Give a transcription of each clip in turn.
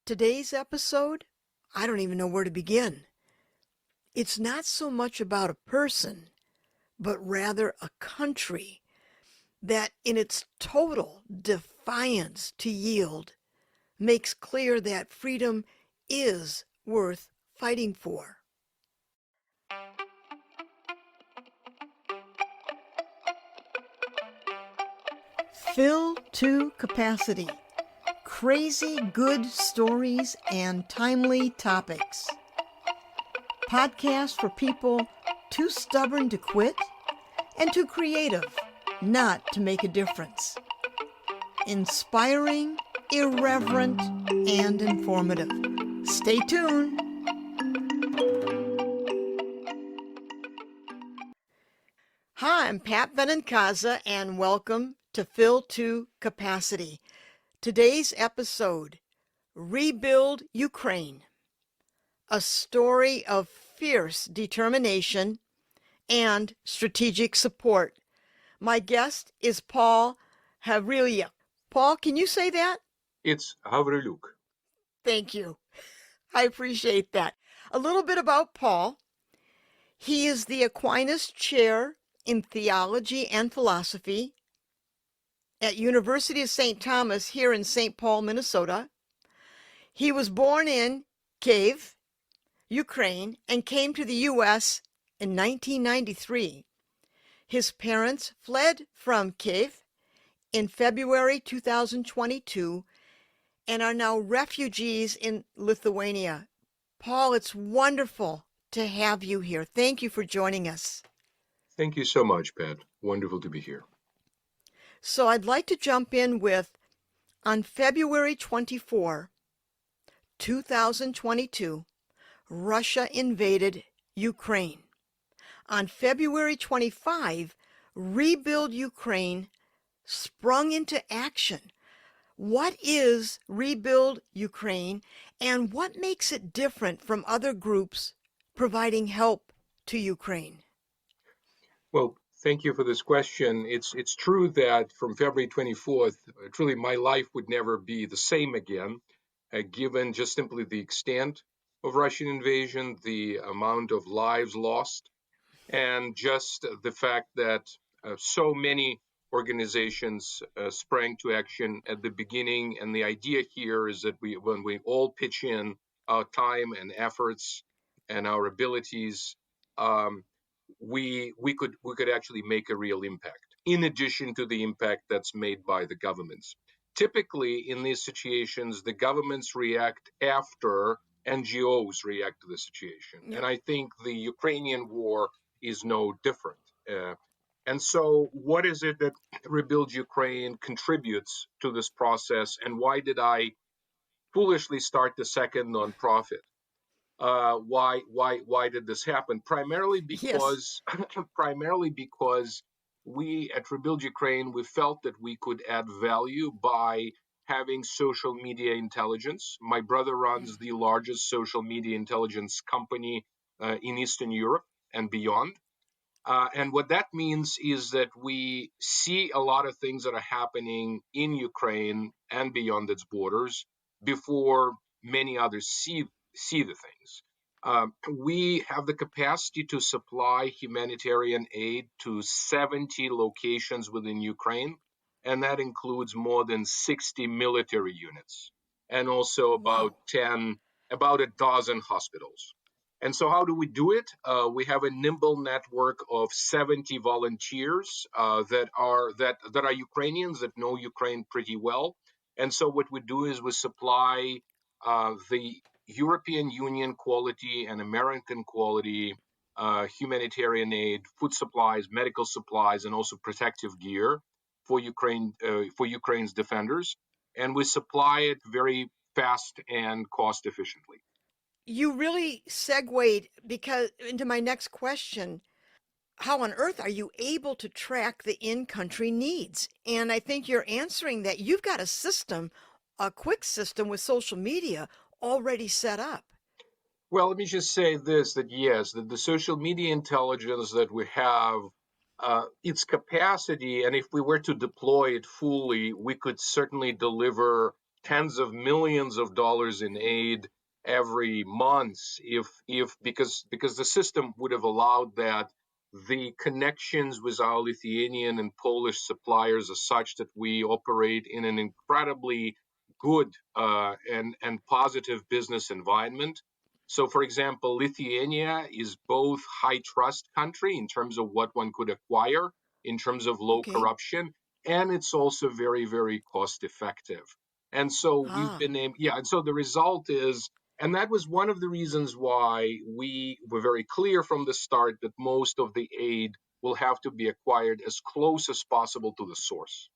Today's episode, I don't even know where to begin. It's not so much about a person, but rather a country that in its total defiance to yield makes clear that freedom is worth fighting for. Fill to capacity. Crazy good stories and timely topics. Podcast for people too stubborn to quit and too creative not to make a difference. Inspiring, irreverent, and informative. Stay tuned. Hi, I'm Pat Benincasa, and welcome to Fill to Capacity. Today's episode, Rebuild Ukraine, a story of fierce determination and strategic support. My guest is Paul Havrilyuk. Paul, can you say that? It's Havrilyuk. Thank you. I appreciate that. A little bit about Paul. He is the Aquinas Chair in Theology and Philosophy at University of St. Thomas here in St. Paul, Minnesota. He was born in Kyiv, Ukraine, and came to the U.S. in 1993. His parents fled from Kyiv in February 2022 and are now refugees in Lithuania. Paul, it's wonderful to have you here. Thank you for joining us. Thank you so much, Pat. Wonderful to be here. So I'd like to jump in with, on February 24, 2022, Russia invaded Ukraine. On February 25, Rebuild Ukraine sprung into action. What is Rebuild Ukraine, and what makes it different from other groups providing help to Ukraine? Well, thank you for this question. It's true that from February 24th, truly my life would never be the same again, given just simply the extent of Russian invasion, the amount of lives lost, and just the fact that so many organizations sprang to action at the beginning. And the idea here is that when we all pitch in our time and efforts and our abilities, um, we could actually make a real impact, in addition to the impact that's made by the governments. Typically, in these situations, the governments react after NGOs react to the situation. Yep. And I think the Ukrainian war is no different. And so, what is it that Rebuild Ukraine contributes to this process, and why did I foolishly start the second nonprofit? Why did this happen? Primarily because we at Rebuild Ukraine, we felt that we could add value by having social media intelligence. My brother runs the largest social media intelligence company in Eastern Europe and beyond. And what that means is that we see a lot of things that are happening in Ukraine and beyond its borders before many others see the things. We have the capacity to supply humanitarian aid to 70 locations within Ukraine, and that includes more than 60 military units and also about a dozen hospitals. And so, how do we do it? We have a nimble network of 70 volunteers that are Ukrainians that know Ukraine pretty well. And so, what we do is we supply the European Union quality and American quality humanitarian aid, food supplies, medical supplies, and also protective gear for Ukraine's defenders. And we supply it very fast and cost efficiently. You really segued into my next question. How on earth are you able to track the in-country needs? And I think you're answering that you've got a system, a quick system with social media already set up. Well, let me just say this, that yes, that the social media intelligence that we have, its capacity, and if we were to deploy it fully, we could certainly deliver tens of millions of dollars in aid every month if because the system would have allowed that. The connections with our Lithuanian and Polish suppliers are such that we operate in an incredibly good and positive business environment. So, for example, Lithuania is both high trust country in terms of what one could acquire, in terms of low Okay. corruption, and it's also very, very cost effective. And so we've Ah, been able, yeah. And so the result is, and that was one of the reasons why we were very clear from the start that most of the aid will have to be acquired as close as possible to the source.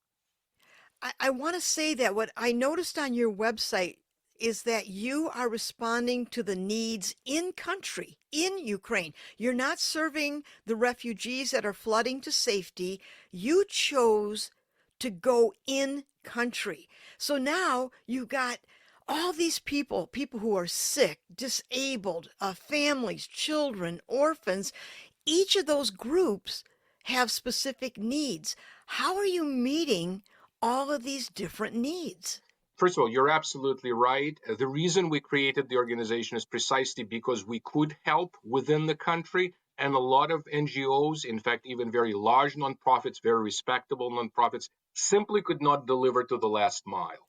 I want to say that what I noticed on your website is that you are responding to the needs in country, in Ukraine. You're not serving the refugees that are flooding to safety. You chose to go in country. So now you've got all these people who are sick, disabled, families, children, orphans. Each of those groups have specific needs. How are you meeting all of these different needs? First of all, you're absolutely right. The reason we created the organization is precisely because we could help within the country. And a lot of NGOs, in fact, even very large nonprofits, very respectable nonprofits, simply could not deliver to the last mile.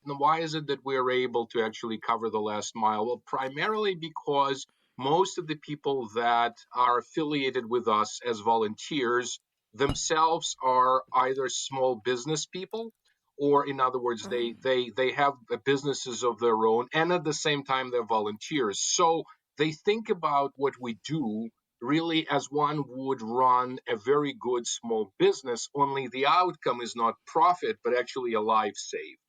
Now, why is it that we're able to actually cover the last mile? Well, primarily because most of the people that are affiliated with us as volunteers themselves are either small business people, or in other words, Oh, they have businesses of their own, and at the same time they're volunteers. So they think about what we do really as one would run a very good small business, only the outcome is not profit, but actually a life saved.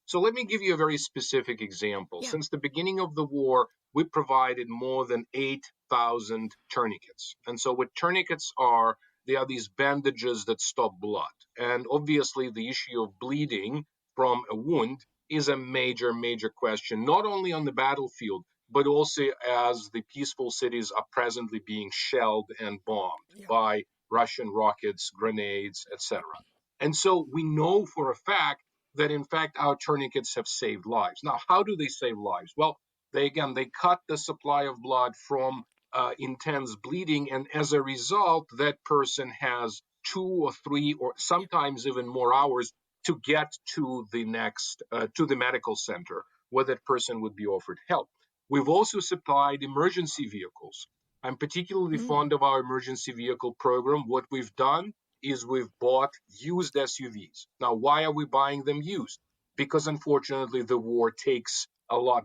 So let me give you a very specific example. yeah. Since the beginning of the war, we provided more than 8,000 tourniquets. And so what tourniquets are, they are these bandages that stop blood. And obviously the issue of bleeding from a wound is a major, major question, not only on the battlefield, but also as the peaceful cities are presently being shelled and bombed Yeah. by Russian rockets, grenades, etc. And so we know for a fact that in fact our tourniquets have saved lives. Now, how do they save lives? Well, they cut the supply of blood from intense bleeding, and as a result, that person has 2 or 3 or sometimes even more hours to get to the next to the medical center where that person would be offered help. We've also supplied emergency vehicles. I'm particularly Mm, fond of our emergency vehicle program. What we've done is we've bought used SUVs. Now, why are we buying them used? Because unfortunately, the war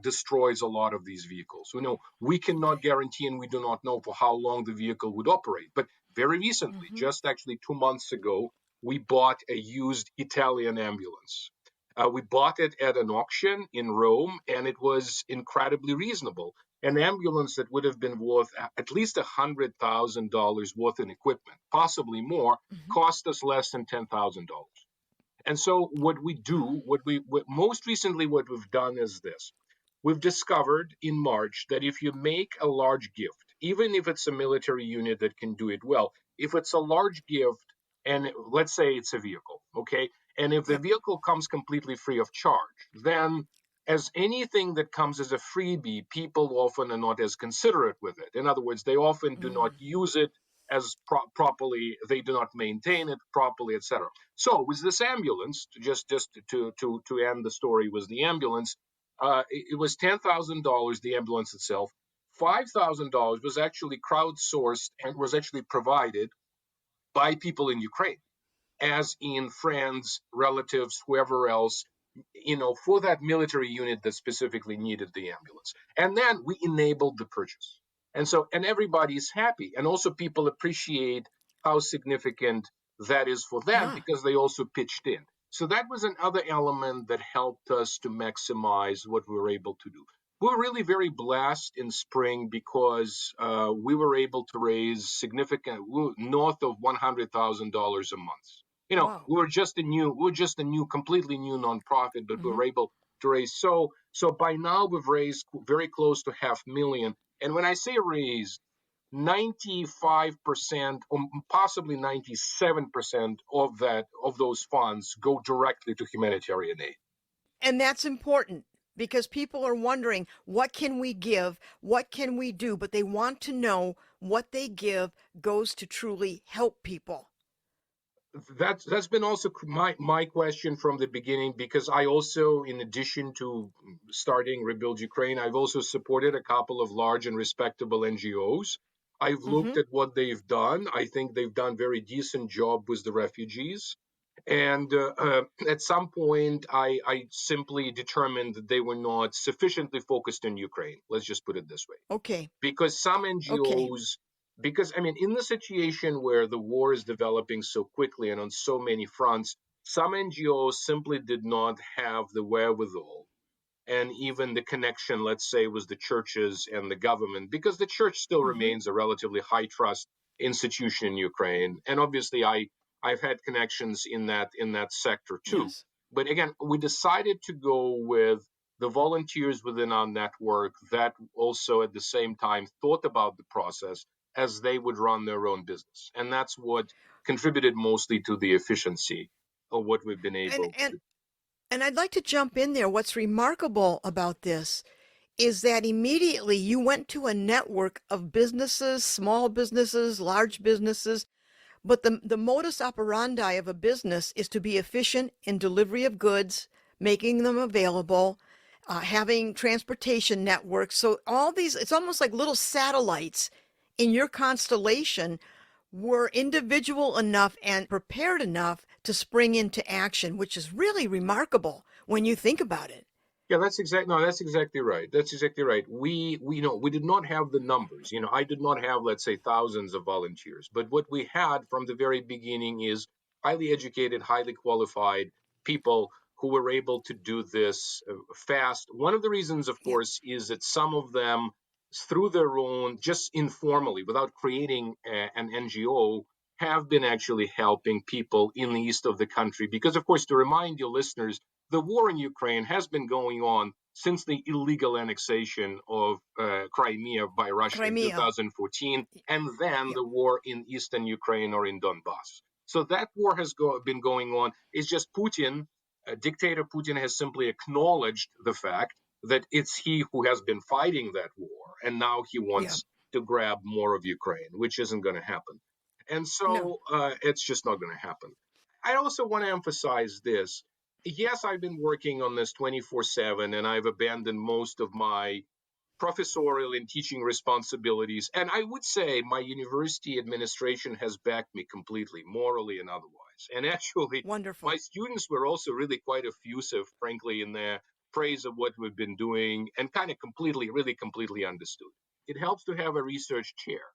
destroys a lot of these vehicles. We cannot okay. guarantee and we do not know for how long the vehicle would operate. But very recently, Mm-hmm. just actually 2 months ago, we bought a used Italian ambulance. We bought it at an auction in Rome, and it was incredibly reasonable. An ambulance that would have been worth at least $100,000 worth in equipment, possibly more, Mm-hmm. cost us less than $10,000. And so what we do, most recently what we've done is this. We've discovered in March that if you make a large gift, even if it's a military unit that can do it well, if it's a large gift, and let's say it's a vehicle, okay, and if the Yep. vehicle comes completely free of charge, then as anything that comes as a freebie, people often are not as considerate with it. In other words, they often do not Mm, use it as properly, they do not maintain it properly, etc. So with this ambulance, to end the story, was the ambulance. It was $10,000, the ambulance itself. $5,000 was actually crowdsourced and was actually provided by people in Ukraine, as in friends, relatives, whoever else, for that military unit that specifically needed the ambulance. And then we enabled the purchase. And everybody's happy. And also people appreciate how significant that is for them ah, because they also pitched in. So that was another element that helped us to maximize what we were able to do. We were really very blessed in spring because we were able to raise significant, north of $100,000 a month. wow. We were just a new, completely new nonprofit, but we Mm-hmm. were able to raise. So by now we've raised very close to 500,000. And when I say raised, 95% or possibly 97% of those funds go directly to humanitarian aid. And that's important because people are wondering, what can we give? What can we do? But they want to know what they give goes to truly help people. That's been also my question from the beginning, because I also, in addition to starting Rebuild Ukraine, I've also supported a couple of large and respectable NGOs. I've looked Mm-hmm. at what they've done. I think they've done very decent job with the refugees. And at some point, I simply determined that they were not sufficiently focused in Ukraine. Let's just put it this way, Okay. because some Okay. NGOs, because I mean, in the situation where the war is developing so quickly and on so many fronts, some NGOs simply did not have the wherewithal and even the connection, let's say, with the churches and the government, because the church still Mm-hmm. remains a relatively high trust institution in Ukraine. And obviously, I've had connections in that sector too. Yes. But again, we decided to go with the volunteers within our network that also at the same time thought about the process as they would run their own business. And that's what contributed mostly to the efficiency of what we've been And able and to. and I'd like to jump in there. What's remarkable about this is that immediately you went to a network of businesses, small businesses, large businesses. But the modus operandi of a business is to be efficient in delivery of goods, making them available, having transportation networks. So all these, it's almost like little satellites in your constellation were individual enough and prepared enough to spring into action, which is really remarkable when you think about it. Yeah, that's exactly no, that's exactly right. That's exactly right. We know we did not have the numbers. I did not have, let's say, thousands of volunteers, but what we had from the very beginning is highly educated, highly qualified people who were able to do this fast. One of the reasons, of Yep. course, is that some of them, through their own, just informally, without creating an NGO, have been actually helping people in the east of the country. Because, of course, to remind your listeners, the war in Ukraine has been going on since the illegal annexation of Crimea by Russia in Crimea. 2014, and then Yep. the war in eastern Ukraine or in Donbass. So that war has been going on. It's just Putin, dictator Putin, has simply acknowledged the fact that it's he who has been fighting that war, and now he Yep. wants to grab more of Ukraine, which isn't going to happen. And No. so it's just not going to happen. I also want to emphasize this. Yes, I've been working on this 24/7, and I've abandoned most of my professorial and teaching responsibilities. And I would say my university administration has backed me completely, morally and otherwise. And actually, my Wonderful. students were also really quite effusive, frankly, in their praise of what we've been doing, and kind of completely, really completely understood. It helps to have a research chair,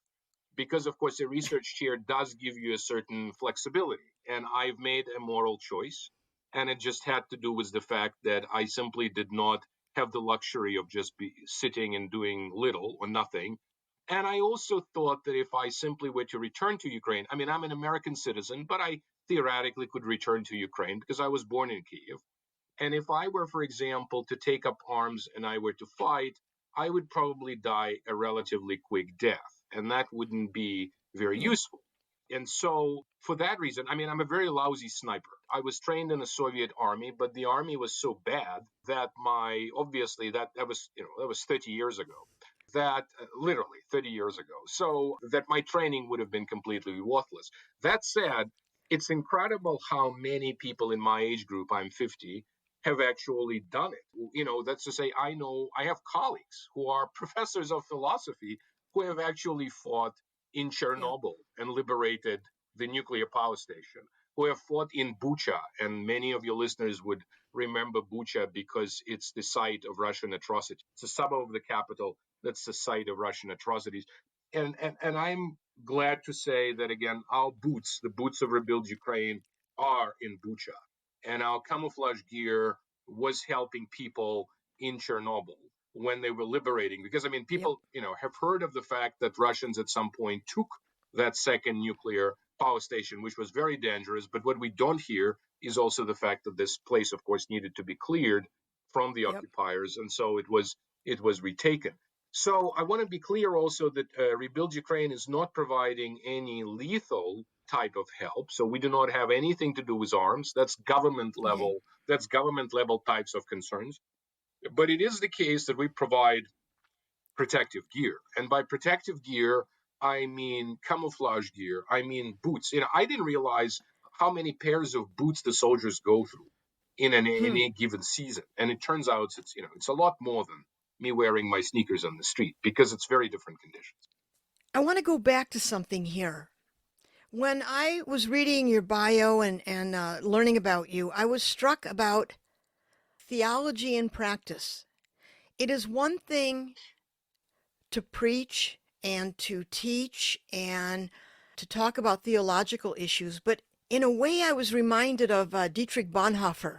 because of course a research chair does give you a certain flexibility, and I've made a moral choice, and it just had to do with the fact that I simply did not have the luxury of just be sitting and doing little or nothing. And I also thought that if I simply were to return to Ukraine, I mean, I'm an American citizen, but I theoretically could return to Ukraine because I was born in Kiev. And if I were, for example, to take up arms and I were to fight, I would probably die a relatively quick death. And that wouldn't be very Yeah. useful. And so, for that reason, I mean, I'm a very lousy sniper. I was trained in the Soviet army, but the army was so bad that obviously, that was, that was 30 years ago. That literally 30 years ago. So, that my training would have been completely worthless. That said, it's incredible how many people in my age group, I'm 50, have actually done it. That's to say, I have colleagues who are professors of philosophy who have actually fought in Yep. Chernobyl and liberated the nuclear power station, who have fought in Bucha. And many of your listeners would remember Bucha because it's the site of Russian atrocities. It's a suburb of the capital that's the site of Russian atrocities. And I'm glad to say that, again, our boots, the boots of Rebuild Ukraine, are in Bucha, and our camouflage gear was helping people in Chernobyl when they were liberating. Because I mean, Yep. people, have heard of the fact that Russians at some point took that second nuclear power station, which was very dangerous. But what we don't hear is also the fact that this place, of course, needed to be cleared from the Yep. occupiers, and so it was retaken. So I want to be clear also that Rebuild Ukraine is not providing any lethal type of help. So we do not have anything to do with arms. That's government Okay. level. That's government level types of concerns. But it is the case that we provide protective gear. And by protective gear, I mean camouflage gear. I mean boots. I didn't realize how many pairs of boots the soldiers go through in Hmm. a given season. And it turns out it's a lot more than me wearing my sneakers on the street because it's very different conditions. I want to go back to something here. When I was reading your bio and learning about you, I was struck about theology and practice. It is one thing to preach and to teach and to talk about theological issues, but in a way, I was reminded of Dietrich Bonhoeffer,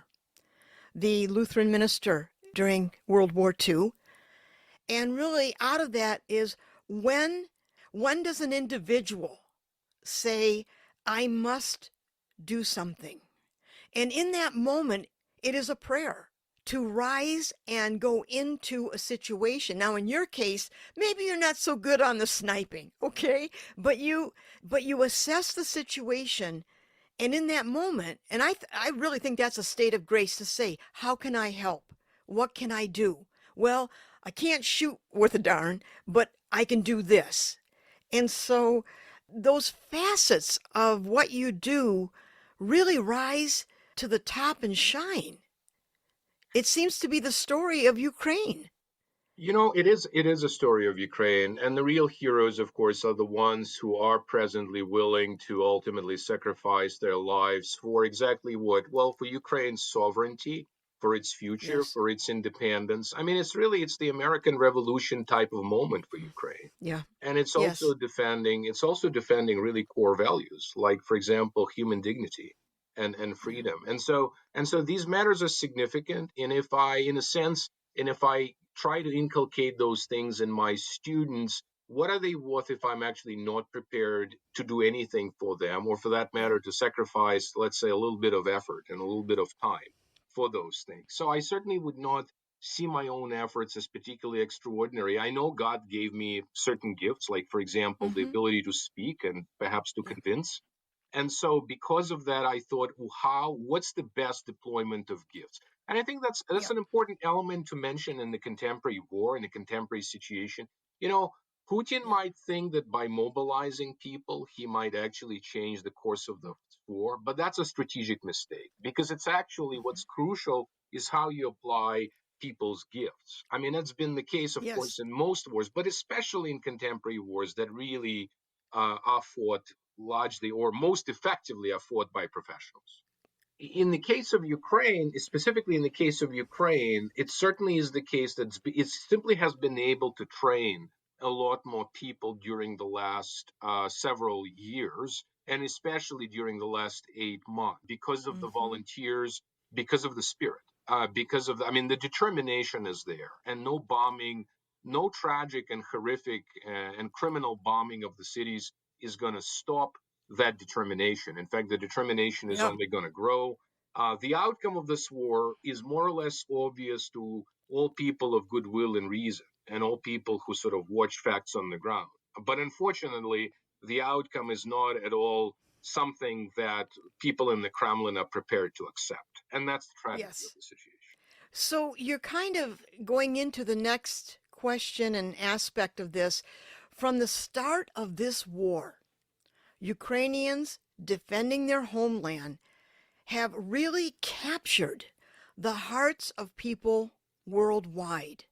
the Lutheran minister during World War II. And really, out of that is when does an individual say, I must do something? And in that moment, it is a prayer to rise and go into a situation. Now, in your case, maybe you're not so good on the sniping, okay? But you assess the situation, and in that moment, and I really think that's a state of grace to say, how can I help? What can I do? Well, I can't shoot worth a darn, but I can do this. And so those facets of what you do really rise to the top and shine. It seems to be the story of Ukraine. It is a story of Ukraine, and the real heroes, of course, are the ones who are presently willing to ultimately sacrifice their lives for exactly what? Well, for Ukraine's sovereignty, for its future, Yes. for its independence. I mean, it's the American Revolution type of moment for Ukraine. Yeah. And Yes. it's also defending really core values, like, for example, human dignity and Yeah. freedom. And so these matters are significant. And if I try to inculcate those things in my students, what are they worth if I'm actually not prepared to do anything for them, or for that Yeah. matter, to sacrifice, let's say, a little bit of effort and a little bit of time for those things? So I certainly would not see my own efforts as particularly extraordinary. I know God gave me certain gifts, like, for example, the Mm-hmm. ability to speak and perhaps to Yeah. convince. And so, because of that, I thought, well, what's the best deployment of gifts? And I think that's Yeah. an important element to mention in the contemporary war, in the contemporary situation. You know, Putin Yeah. might think that by mobilizing people, he might actually change the course of the war, but that's a strategic mistake, because it's actually Mm-hmm. what's crucial is how you apply people's gifts. I mean, that's been the case, of course, Yes. in most wars, but especially in contemporary wars that really are fought largely or most effectively are fought by professionals. In the case of Ukraine, specifically in the case of Ukraine, it certainly is the case that it simply has been able to train a lot more people during the last several years, and especially during the last 8 months, because of the Mm-hmm. volunteers, because of the spirit, because of, I mean, the determination is there, and no bombing, no tragic and horrific and criminal bombing of the cities is going to stop that determination. In fact, the determination is Yeah. only going to grow. The outcome of this war is more or less obvious to all people of goodwill and reason, and all people who sort of watch facts on the ground. But unfortunately, the outcome is not at all something that people in the Kremlin are prepared to accept. And that's the tragedy of Yes. the situation. So you're kind of going into the next question and aspect of this. From the start of this war, Ukrainians defending their homeland have really captured the hearts of people worldwide.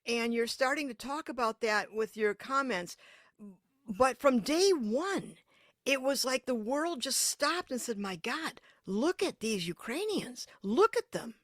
And you're starting to talk about that with your comments. But from day one, it was like the world just stopped and said, my God, look at these Ukrainians. Look at them.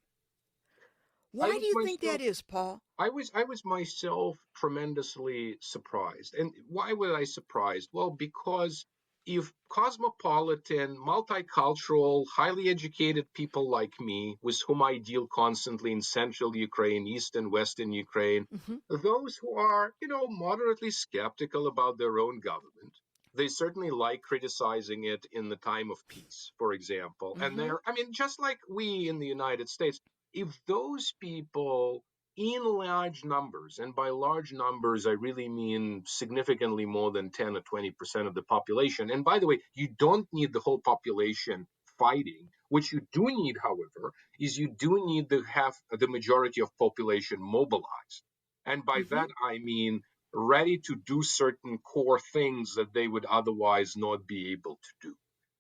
I Why do was you think that myself is, Paul? I was myself tremendously surprised. And why was I surprised? Well, because if cosmopolitan, multicultural, highly educated people like me, with whom I deal constantly in central Ukraine, east and western Ukraine, Mm-hmm. those who are, moderately skeptical about their own government, they certainly like criticizing it in the time of peace, for example. And Mm-hmm. I mean, just like we in the United States, if those people in large numbers, and by large numbers, I really mean significantly more than 10 or 20% of the population. And by the way, you don't need the whole population fighting. What you do need, however, is you do need to have the majority of population mobilized. And by Mm-hmm. that, I mean ready to do certain core things that they would otherwise not be able to do.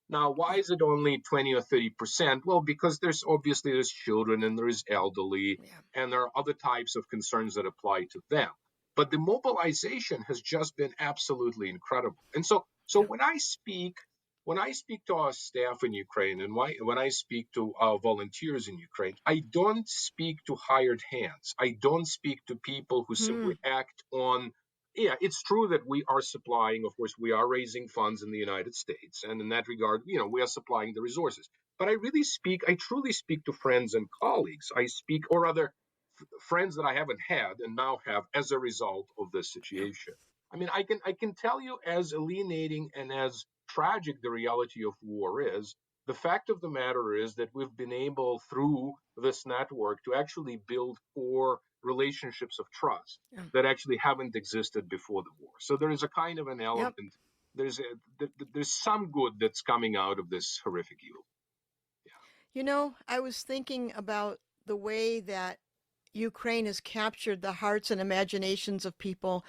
Now, why Yeah. is it only 20 or 30%? Well, because there's children and there's elderly, Yeah. and there are other types of concerns that apply to them. But the mobilization has just been absolutely incredible. And so Yeah. when I speak to our staff in Ukraine, and when I speak to our volunteers in Ukraine, I don't speak to hired hands. I don't speak to people who Hmm. simply act on. Yeah, it's true that we are supplying, of course, we are raising funds in the United States. And in that regard, we are supplying the resources. But I truly speak to friends and colleagues. I speak, or rather, friends that I haven't had and now have as a result of this Yeah. situation. I mean, I can tell you, as alienating and as tragic the reality of war is, the fact of the matter is that we've been able through this network to actually build core relationships of trust Yeah. that actually haven't existed before the war. So there is a kind of an Yep. element. There's some good that's coming out of this horrific evil. I was thinking about the way that Ukraine has captured the hearts and imaginations of people,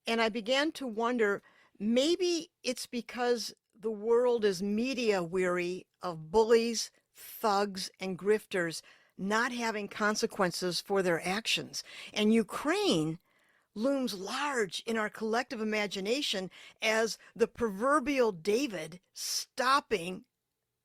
and I began to wonder, maybe it's because the world is media weary of bullies, thugs, and grifters not having consequences for their actions. And Ukraine looms large in our collective imagination as the proverbial David stopping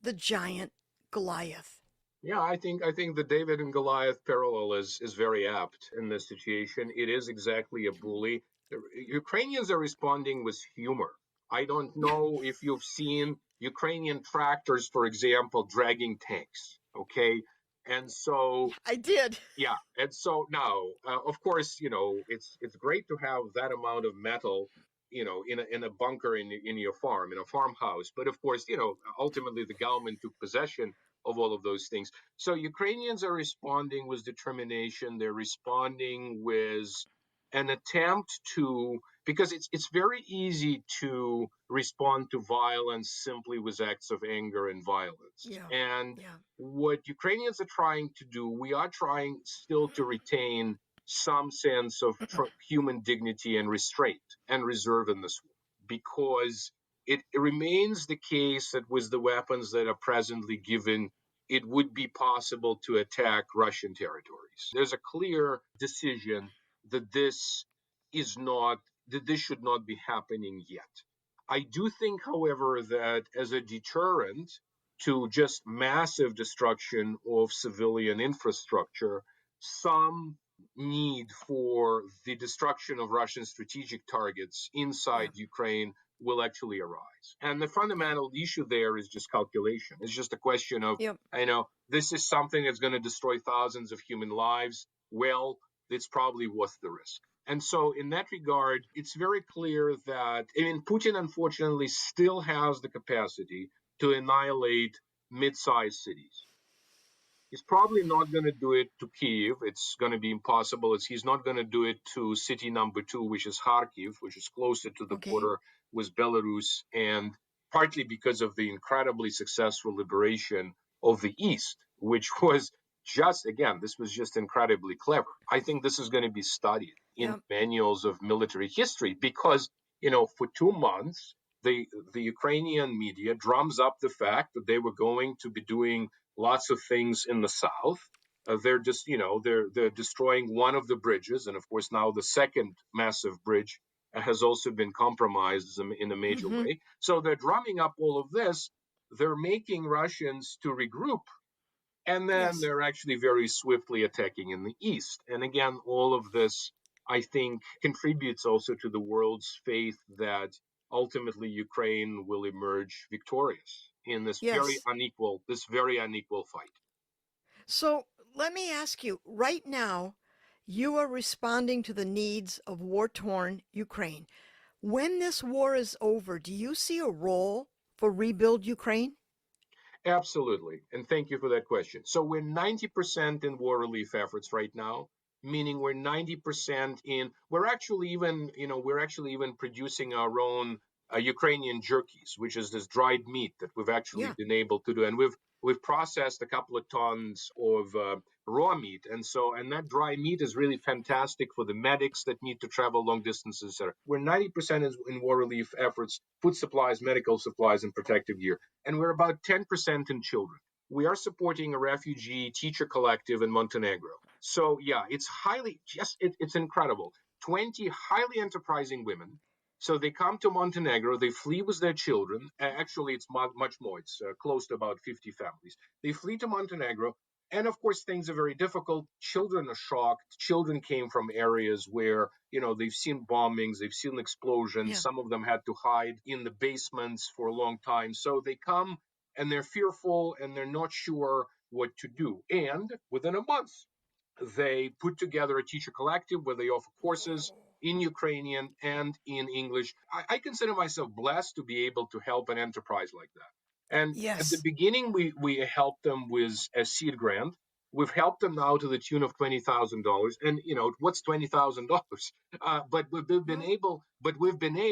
the giant Goliath. Yeah, I think the David and Goliath parallel is very apt in this situation. It is exactly a bully. The Ukrainians are responding with humor. I don't know if you've seen Ukrainian tractors, for example, dragging tanks. Okay, and so I did. yeah, and so now, of course, it's great to have that amount of metal, in a bunker in your farm, in a farmhouse. But of course, ultimately the government took possession of all of those things. So Ukrainians are responding with determination. They're responding with an attempt to, because it's very easy to respond to violence simply with acts of anger and violence. Yeah. And Yeah. what Ukrainians are trying to do, we are trying still to retain some sense of human dignity and restraint and reserve in this war, because it remains the case that with the weapons that are presently given, it would be possible to attack Russian territories. There's a clear decision that this should not be happening yet. I do think, however, that as a deterrent to just massive destruction of civilian infrastructure, some need for the destruction of Russian strategic targets inside Yeah. Ukraine will actually arise. And the Yeah. fundamental issue there is just calculation. It's just a question of, Yep. this is something that's going to destroy thousands of human lives. Well, it's probably worth the risk. And so, in that regard, it's very clear that, I mean, Putin unfortunately still has the capacity to annihilate mid sized cities. He's probably not going to do it to Kiev. It's going to be impossible. He's not going to do it to city number two, which is Kharkiv, which is closer to the Okay. border with Belarus, and partly because of the incredibly successful liberation of the East, which was just, again, this was just incredibly clever. I think this is going to be studied in Yep. manuals of military history because, for 2 months, the Ukrainian media drums up the fact that they were going to be doing lots of things in the south. They're just, they're destroying one of the bridges, and of course now the second massive bridge has also been compromised in a major Mm-hmm. way. So they're drumming up all of this. They're making Russians to regroup, and then Yes. they're actually very swiftly attacking in the east. And again, all of this, I think, contributes also to the world's faith that ultimately Ukraine will emerge victorious in Yes. this very unequal fight. So let me ask you, right now, you are responding to the needs of war-torn Ukraine. When this war is over, do you see a role for Rebuild Ukraine? Absolutely. And thank you for that question. So we're 90% in war relief efforts right now. meaning we're 90% in. We're actually even producing our own Ukrainian jerkies, which is this dried meat that we've actually Yeah. been able to do, and we've processed a couple of tons of raw meat, and that dry meat is really fantastic for the medics that need to travel long distances, etc. We're 90% in war relief efforts, food supplies, medical supplies, and protective gear, and we're about 10% in children. We are supporting a refugee teacher collective in Montenegro. So yeah, it's incredible. 20 highly enterprising women. So they come to Montenegro, they flee with their children. Actually, it's much more. It's close to about 50 families. They flee to Montenegro. And of course, things are very difficult. Children are shocked. Children came from areas where, they've seen bombings, they've seen explosions. Yeah. Some of them had to hide in the basements for a long time. So they come and they're fearful and they're not sure what to do. And within a month, they put together a teacher collective where they offer courses in Ukrainian and in English. I consider myself blessed to be able to help an enterprise like that. And at the Yes. beginning, we helped them with a seed grant. We've helped them now to the tune of $20,000. And what's $20,000?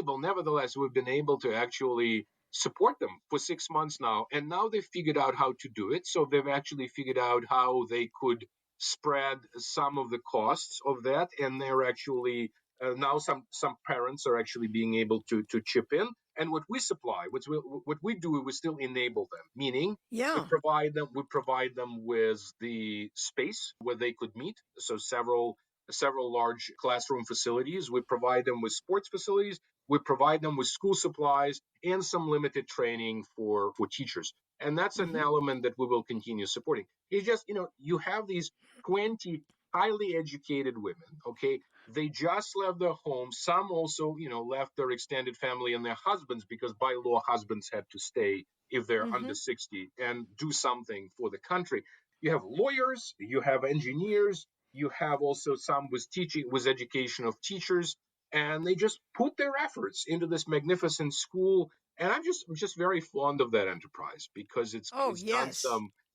Well, Nevertheless, we've been able to actually support them for 6 months now. And now they've figured out how to do it. So they've actually figured out how they could spread some of the costs of that, and they're actually now some parents are actually being able to chip in. And what we supply, what we do, we still enable them, meaning yeah. we provide them with the space where they could meet. So several large classroom facilities. We provide them with sports facilities. We provide them with school supplies and some limited training for teachers. And that's an Hmm. element that we will continue supporting. It's just, you have these 20 highly educated women, okay? They just left their homes. Some also, left their extended family and their husbands because by law, husbands had to stay if they're under Hmm. 60 and do something for the country. You have lawyers, you have engineers, you have also some with education of teachers, and they just put their efforts into this magnificent school. And I'm just very fond of that enterprise because Oh, yes.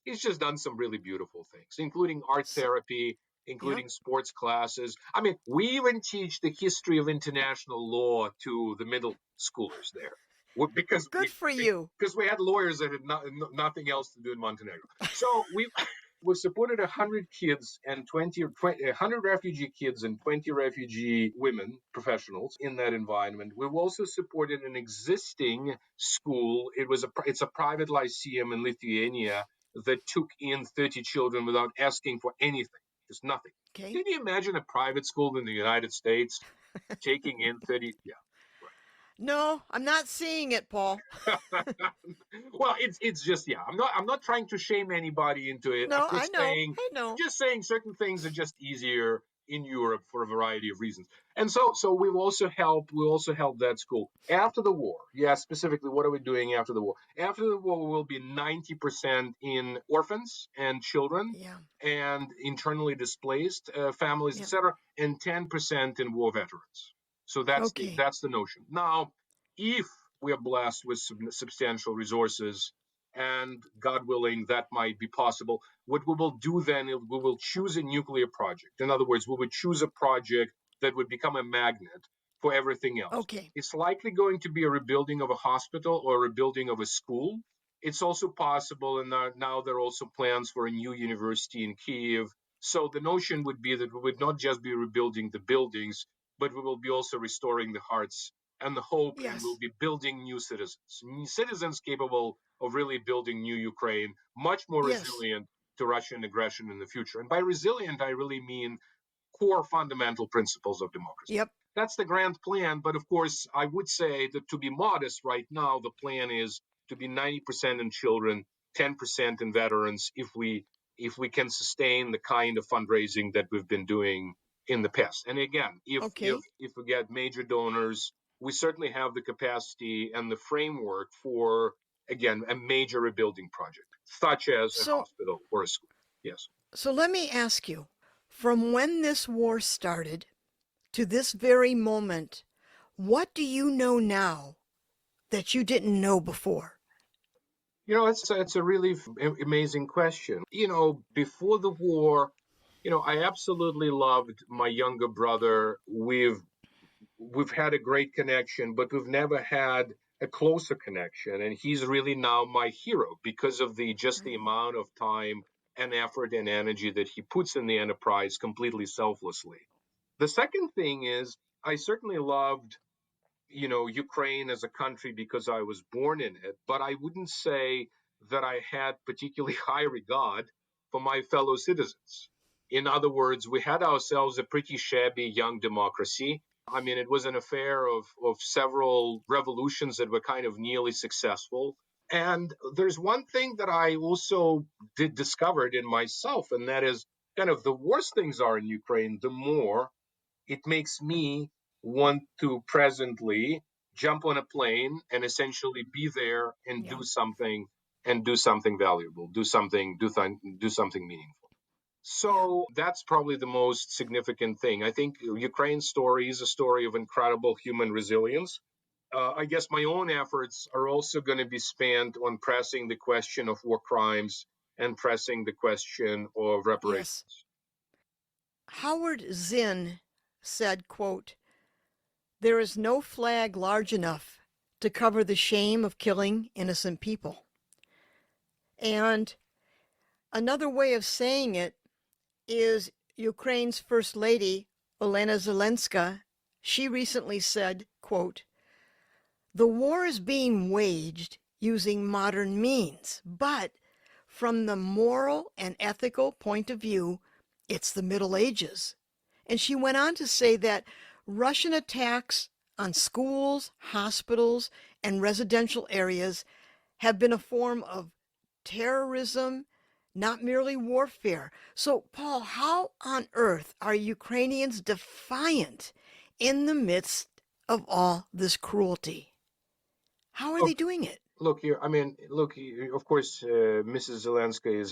it's just done some really beautiful things, including art S therapy, Yep. including sports classes. I mean, we even teach the history of international law to the middle schoolers there. Well, Because good for you. we had lawyers that had nothing else to do in Montenegro. So we supported 100 kids and 100 refugee kids and 20 refugee women professionals in that environment. We've also supported an existing school. It's a private lyceum in Lithuania that took in 30 children without asking for anything, just nothing. Okay. Can you imagine a private school in the United States taking in 30? Yeah, No, I'm not seeing it, Paul. well, it's just, yeah. I'm not trying to shame anybody into it. No, I know. I know. Just saying certain things are just easier in Europe for a variety of reasons. And so we also helped that school after the war. Yeah, specifically, what are we doing after the war? After the war, we will be 90% in orphans and children Yeah. and internally displaced families, Yeah. etc., and 10% in war veterans. So Okay. that's the notion. Now, if we are blessed with substantial resources, and God willing, that might be possible. What we will do then is we will choose a nuclear project. In other words, we would choose a project that would become a magnet for everything else. Okay. It's likely going to be a rebuilding of a hospital or a rebuilding of a school. It's also possible, and now there are also plans for a new university in Kiev. So the notion would be that we would not just be rebuilding the buildings, but we will be also restoring the hearts and the hope, and we'll Yes. be building citizens capable of really building new Ukraine, much more Yes. resilient to Russian aggression in the future. And by resilient, I really mean core fundamental principles of democracy. Yep. That's the grand plan. But of course, I would say that to be modest right now, the plan is to be 90% in children, 10% in veterans, if we can sustain the kind of fundraising that we've been doing in the past. And again, Okay. if we get major donors, we certainly have the capacity and the framework for, again, a major rebuilding project, such as a So hospital or a school. Yes. so let me ask you, from when this war started to this very moment, what do you know now that you didn't know before? It's a really amazing question. Before the war, I absolutely loved my younger brother. We've had a great connection, but we've never had a closer connection. And he's really now my hero because of the amount of time and effort and energy that he puts in the enterprise completely selflessly. The second thing is I certainly loved, Ukraine as a country because I was born in it, but I wouldn't say that I had particularly high regard for my fellow citizens. In other words, we had ourselves a pretty shabby young democracy. I mean, it was an affair of several revolutions that were kind of nearly successful. And there's one thing that I also discovered in myself, and that is kind of the worse things are in Ukraine, the more it makes me want to presently jump on a plane and essentially be there and Yeah. do something valuable, do something meaningful. Yeah. So that's probably the most significant thing. I think Ukraine's story is a story of incredible human resilience. I guess my own efforts are also going to be spent on pressing the question of war crimes and pressing the question of Yes. reparations. Howard Zinn said, quote, "There is no flag large enough to cover the shame of killing innocent people." And another way of saying it is Ukraine's First Lady, Olena Zelenska. She recently said, quote, "The war is being waged using modern means, but from the moral and ethical point of view, it's the Middle Ages." And she went on to say that Russian attacks on schools, hospitals, and residential areas have been a form of terrorism, not merely warfare. So, Paul, how on earth are Ukrainians defiant in the midst of all this cruelty? How are they doing it? Look here. I mean, look. Of course, Mrs. Zelensky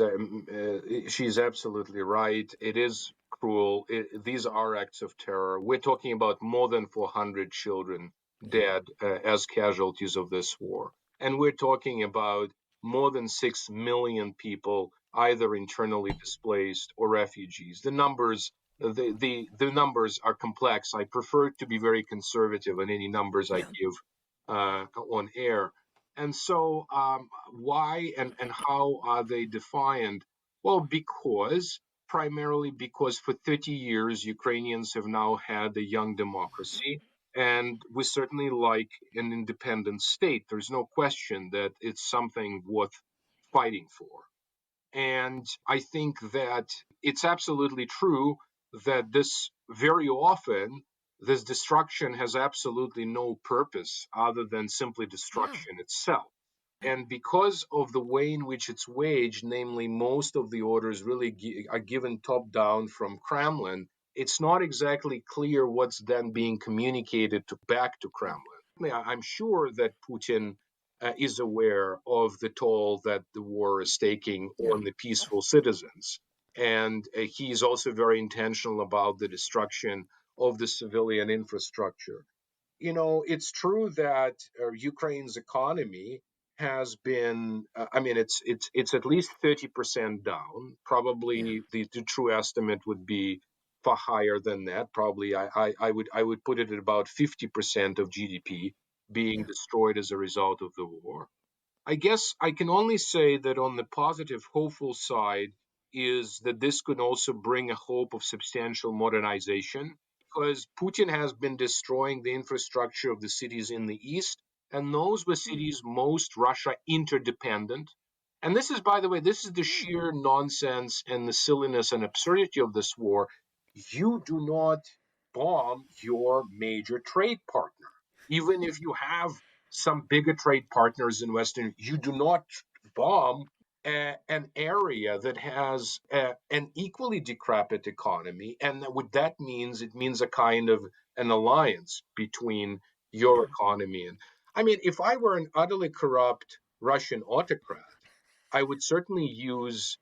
she's absolutely right. It is cruel. These are acts of terror. We're talking about more than 400 children Yeah, dead as casualties of this war, and we're talking about more than 6 million people either internally displaced or refugees. The numbers are complex. I prefer to be very conservative in any numbers I yeah, give on air. And so, why and how are they defined? Well, primarily because for 30 years, Ukrainians have now had a young democracy, and we certainly like an independent state. There's no question that it's something worth fighting for. And I think that it's absolutely true that this destruction has absolutely no purpose other than simply yeah, destruction itself. And because of the way in which it's waged, namely, most of the orders really are given top down from Kremlin, it's not exactly clear what's then being communicated back to Kremlin. I'm sure that Putin is aware of the toll that the war is taking yeah, on the peaceful citizens. And he's also very intentional about the destruction of the civilian infrastructure. It's true that Ukraine's economy has been, I mean, it's at least 30% down. yeah, Probably the true estimate would be far higher than that. Probably I would put it at about 50% of GDP being yeah, destroyed as a result of the war. I guess I can only say that on the positive, hopeful side is that this could also bring a hope of substantial modernization because Putin has been destroying the infrastructure of the cities in the east, and those were mm, cities most Russia interdependent. And this is, by the way, this is the mm, sheer nonsense and the silliness and absurdity of this war. You do not bomb your major trade partner. Even if you have some bigger trade partners in Western, you do not bomb an area that has an equally decrepit economy, and what that means, it means a kind of an alliance between your yeah, economy and. I mean, if I were an utterly corrupt Russian autocrat, I would certainly use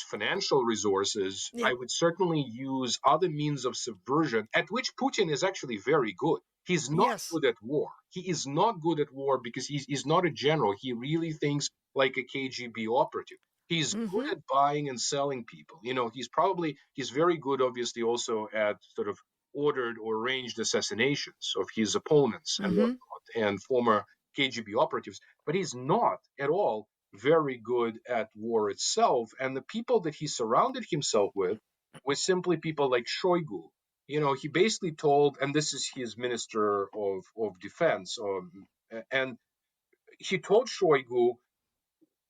financial resources. yeah, I would certainly use other means of subversion, at which Putin is actually very good. He's not yes, good at war. He is not good at war because he's not a general. He really thinks like a KGB operative. He's good Mm-hmm. at buying and selling people. He's very good, obviously, also at sort of ordered or arranged assassinations of his opponents and Mm-hmm. whatnot, and former KGB operatives. But he's not at all very good at war itself. And the people that he surrounded himself with were simply people like Shoigu. He basically told, and this is his minister of defense, and he told Shoigu,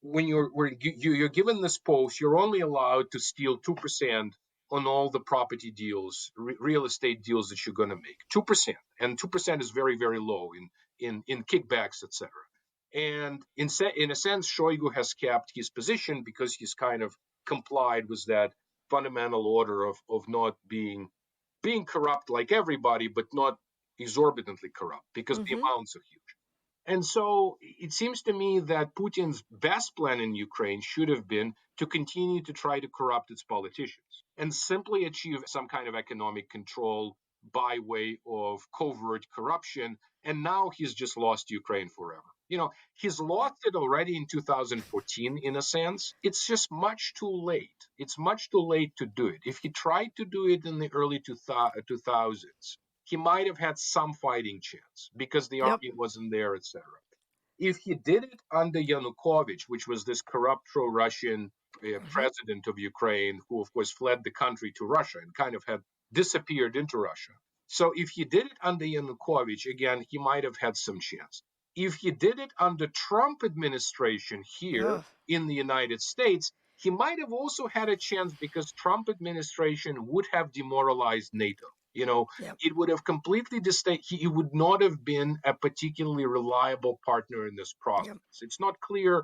when you're given this post, you're only allowed to steal 2% on all the property deals, real estate deals that you're going to make. 2%, and 2% is very, very low in kickbacks, etc. And in a sense, Shoigu has kept his position because he's kind of complied with that fundamental order of not being corrupt like everybody, but not exorbitantly corrupt because the Mm-hmm. amounts are huge. And so it seems to me that Putin's best plan in Ukraine should have been to continue to try to corrupt its politicians and simply achieve some kind of economic control by way of covert corruption. And now he's just lost Ukraine forever. He's Yep. lost it already in 2014, in a sense. It's just much too late. It's much too late to do it. If he tried to do it in the early 2000s, he might have had some fighting chance because the Yep. army wasn't there, etc. If he did it under Yanukovych, which was this corrupt pro-Russian Mm-hmm. president of Ukraine, who of course fled the country to Russia and kind of had disappeared into Russia. So if he did it under Yanukovych, again, he might have had some chance. If he did it under Trump administration here Ugh. in the United States, he might have also had a chance because Trump administration would have demoralized NATO. Yep. It would have completely he would not have been a particularly reliable partner in this Yep. process. It's not clear,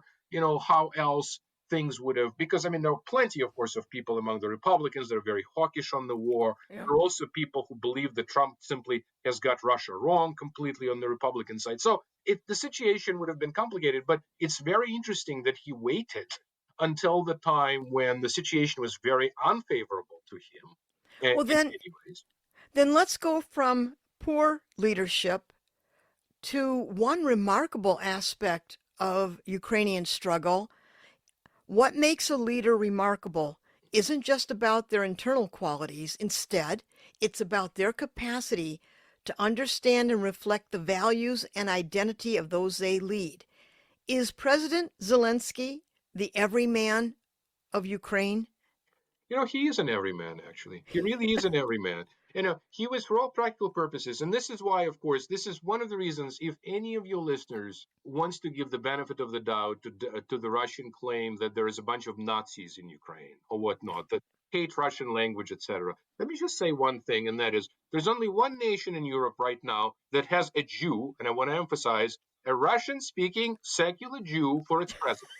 how else things would have, because I mean, there are plenty, of course, of people among the Republicans that are very hawkish on the war. Yep. There are also people who believe that Trump simply has got Russia wrong completely on the Republican side. So the situation would have been complicated, but it's very interesting that he waited until the time when the situation was very unfavorable to him, Well, in then, many ways. then let's go from poor leadership to one remarkable aspect of Ukrainian struggle. What makes a leader remarkable isn't just about their internal qualities. Instead, it's about their capacity to understand and reflect the values and identity of those they lead. Is President Zelensky the everyman of Ukraine? He is an everyman, actually. He really is an everyman. He was, for all practical purposes, and this is why, of course, this is one of the reasons, if any of your listeners wants to give the benefit of the doubt to the Russian claim that there is a bunch of Nazis in Ukraine or whatnot, that hate Russian language, etc., let me just say one thing, and that is there's only one nation in Europe right now that has a Jew, and I want to emphasize, a Russian speaking secular Jew for its president,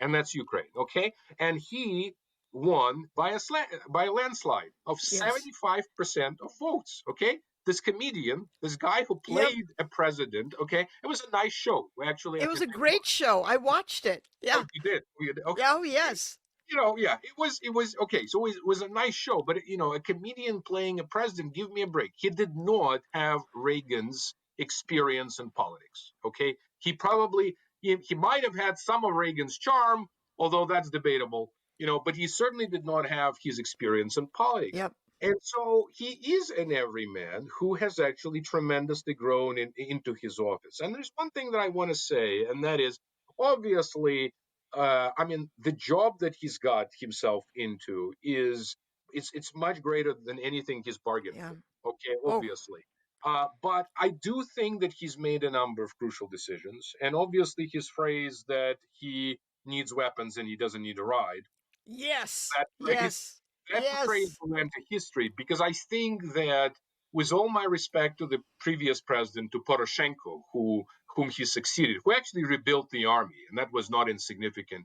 and that's Ukraine. Okay, and he won by a landslide of Yes. 75% of votes. Okay, this comedian, this guy who Yep. played a president. Okay, it was a nice show. Actually, It I can was a tell you. great show. I watched it. Oh, Yeah. you did. Okay. Yeah, oh, yes. Yeah, it was okay. So it was a nice show, but a comedian playing a president, give me a break. He did not have Reagan's experience in politics. Okay, he might have had some of Reagan's charm, although that's debatable. But he certainly did not have his experience in politics. Yep. And so he is an everyman who has actually tremendously grown into his office. And there's one thing that I want to say, and that is obviously, I mean, the job that he's got himself into it's much greater than anything he's bargained Yeah. for. Okay, Oh, obviously. But I do think that he's made a number of crucial decisions, and obviously his phrase that he needs weapons and he doesn't need a ride. yes. That phrase Yes. that phrase Yes. will enter history because I think that, with all my respect to the previous president, to Poroshenko, whom he succeeded, who actually rebuilt the army, and that was not insignificant.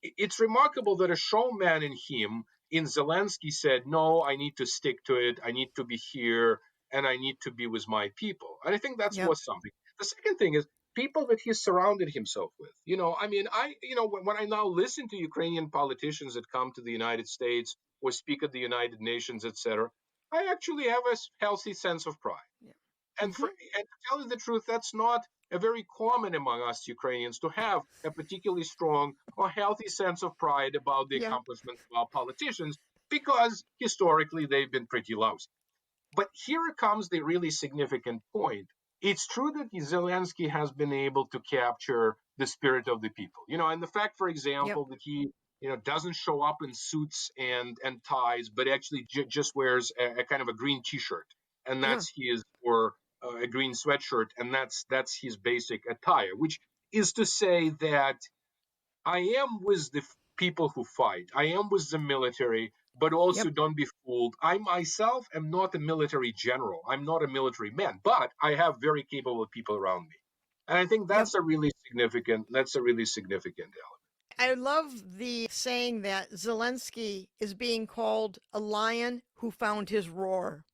It's remarkable that a showman in him, in Zelensky, said, "No, I need to stick to it. I need to be here, and I need to be with my people." And I think that's Yep. was something. The second thing is people that he surrounded himself with. I mean, when I now listen to Ukrainian politicians that come to the United States or speak at the United Nations, etc., I actually have a healthy sense of pride. Yeah. And Mm-hmm. to tell you the truth, that's not very common among us Ukrainians to have a particularly strong or healthy sense of pride about the Yeah. accomplishments of our politicians because historically they've been pretty lousy. But here comes the really significant point. It's true that Zelensky has been able to capture the spirit of the people. And the fact, for Yep. example, that he doesn't show up in suits and ties, but actually just wears a kind of a green T-shirt, and Yeah. that's his, or a green sweatshirt, and that's his basic attire. Which is to say that I am with the people who fight. I am with the military, but also Yep. don't be fooled. I myself am not a military general. I'm not a military man, but I have very capable people around me. And I think Yep. that's a really significant element. I love the saying that Zelensky is being called a lion who found his roar.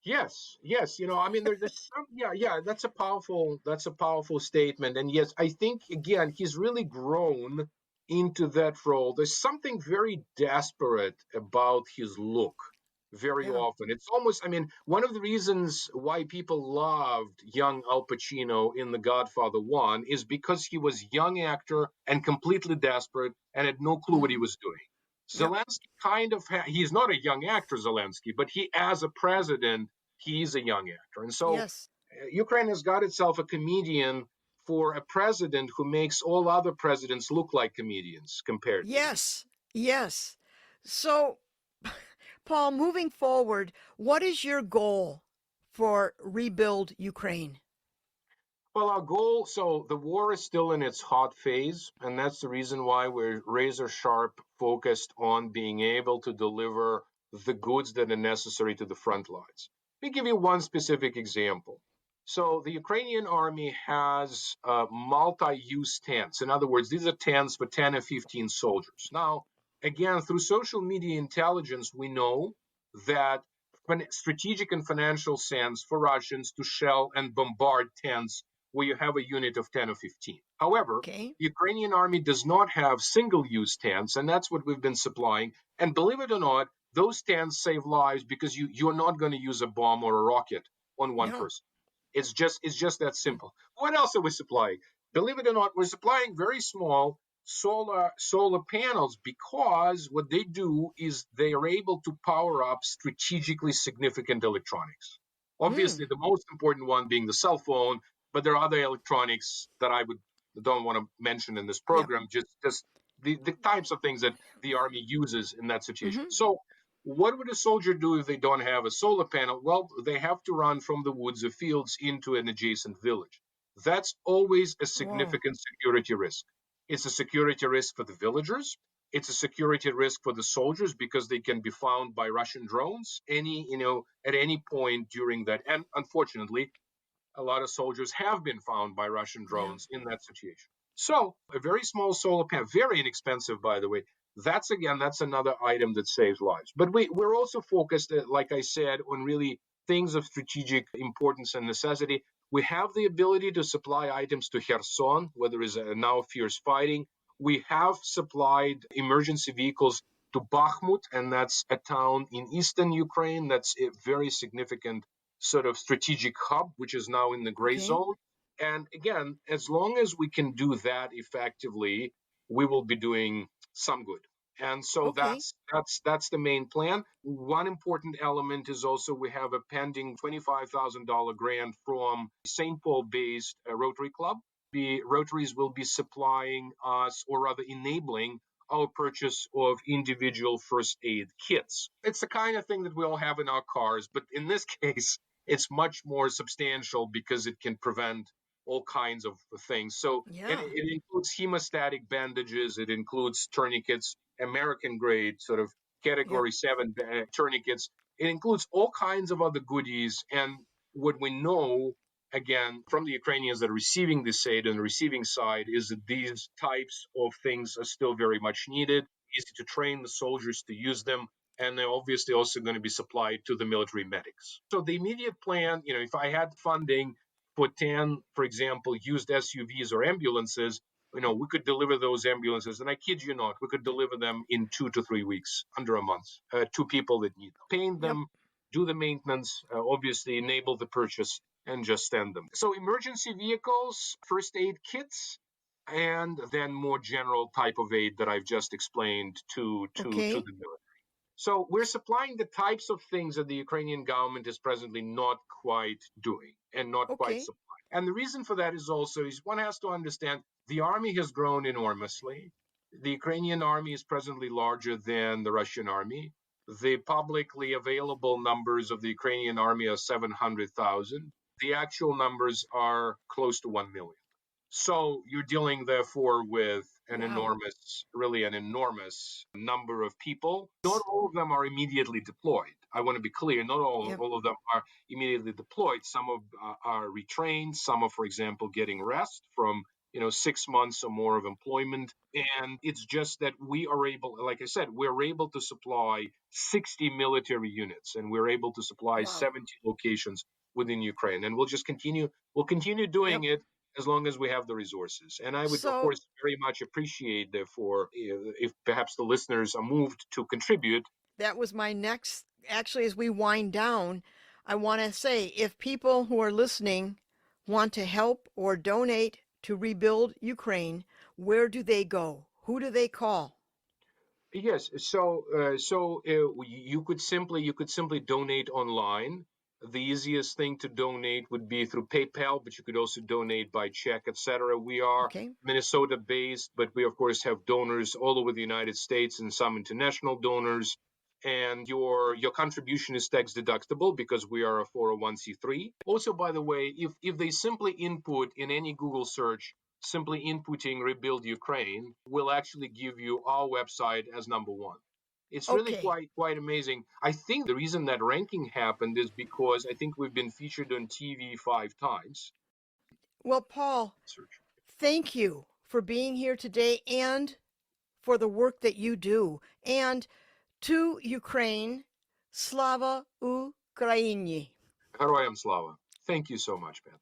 Yes, yes. I mean, there's some, yeah, yeah. That's a powerful statement. And yes, I think again, he's really grown into that role. There's something very desperate about his look. Very Yeah. often, it's almost. I mean, one of the reasons why people loved young Al Pacino in The Godfather One is because he was a young actor and completely desperate and had no clue what he Hmm. was doing. Yep. Zelensky kind of he's not a young actor, Zelensky, but he as a president, he's a young actor. And so Yes. Ukraine has got itself a comedian for a president who makes all other presidents look like comedians compared to him. Yes. Yes. So, Paul, moving forward, what is your goal for Rebuild Ukraine? Well, our goal, so the war is still in its hot phase, and that's the reason why we're razor sharp focused on being able to deliver the goods that are necessary to the front lines. Let me give you one specific example. So the Ukrainian army has multi-use tents. In other words, these are tents for 10 or 15 soldiers. Now, again, through social media intelligence, we know that strategic and financial sense for Russians to shell and bombard tents where you have a unit of 10 or 15. However, Okay. the Ukrainian army does not have single use tanks, and that's what we've been supplying. And believe it or not, those tanks save lives because you're not going to use a bomb or a rocket on one Yeah. person. It's just that simple. What else are we supplying? Believe it or not, we're supplying very small solar panels because what they do is they are able to power up strategically significant electronics. Mm. Obviously, the most important one being the cell phone, but there are other electronics that I would don't want to mention in this Yep. program. Just the types of things that the army uses in that situation. Mm-hmm. So what would a soldier do if they don't have a solar panel? Well, they have to run from the woods or fields into an adjacent village. That's always a Whoa. significant security risk. It's a security risk for the villagers. It's a security risk for the soldiers because they can be found by Russian drones at any point during that. And unfortunately, a lot of soldiers have been found by Russian Yeah. drones in that situation. So a very small solar panel, very inexpensive, by the way. That's another item that saves lives. But we're also focused, like I said, on really things of strategic importance and necessity. We have the ability to supply items to Kherson, where there is now fierce fighting. We have supplied emergency vehicles to Bakhmut, and that's a town in eastern Ukraine that's a very significant sort of strategic hub, which is now in the gray Okay. zone. And again, as long as we can do that effectively, we will be doing some good. And so Okay. that's the main plan. One important element is also we have a pending $25,000 grant from St. Paul-based Rotary Club. The Rotaries will be supplying us, or rather enabling our purchase of individual first aid kits. It's the kind of thing that we all have in our cars, but in this case, it's much more substantial because it can prevent all kinds of things. So, and Yeah. it includes hemostatic bandages, it includes tourniquets, American grade, sort of Yep. category 7 tourniquets. It includes all kinds of other goodies. And what we know, again, from the Ukrainians that are receiving this aid on the receiving side, is that these types of things are still very much needed, easy to train the soldiers to use them, and they're obviously also going to be supplied to the military medics. So the immediate plan, if I had funding for 10, for example, used SUVs or ambulances, we could deliver those ambulances, and I kid you not, we could deliver them in 2 to 3 weeks, under a month, to people that need them. Paint Yep. them, do the maintenance, obviously enable the purchase. and just send them. So emergency vehicles, first aid kits, and then more general type of aid that I've just explained to Okay. the military. So we're supplying the types of things that the Ukrainian government is presently not quite doing and not quite Okay. supplying. And the reason for that is also is one has to understand the army has grown enormously. The Ukrainian army is presently larger than the Russian army. The publicly available numbers of the Ukrainian army are 700,000. The actual numbers are close to 1 million. So you're dealing, therefore, with Wow. really an enormous number of people. Not all of them are immediately deployed. I want to be clear. Not Yep. all of them are immediately deployed. Some of are retrained. Some are, for example, getting rest from 6 months or more of employment. And it's just that we are able, like I said, we're able to supply 60 military units, and we're able to supply Wow. 70 locations within Ukraine. And we'll continue doing Yep. it as long as we have the resources. And I would, of So course, very much appreciate, therefore, if perhaps the listeners are moved to contribute. that was my next, actually, as we wind down, I want to say if people who are listening want to help or donate to rebuild Ukraine, where do they go? Who do they call? Yes, you could simply donate online. The easiest thing to donate would be through PayPal, but you could also donate by check, etc. We are Okay. Minnesota based, but we of course have donors all over the United States and some international donors. And your contribution is tax deductible because we are a 401(c)(3). Also, by the way, if they simply input in any Google search, simply inputting rebuild Ukraine will actually give you our website as number one. It's really Okay. quite amazing. I think the reason that ranking happened is because I think we've been featured on TV 5 times. Well, Paul, Search. thank you for being here today and for the work that you do. And to Ukraine, Slava Ukraini. Героям слава. Thank you so much, Ben.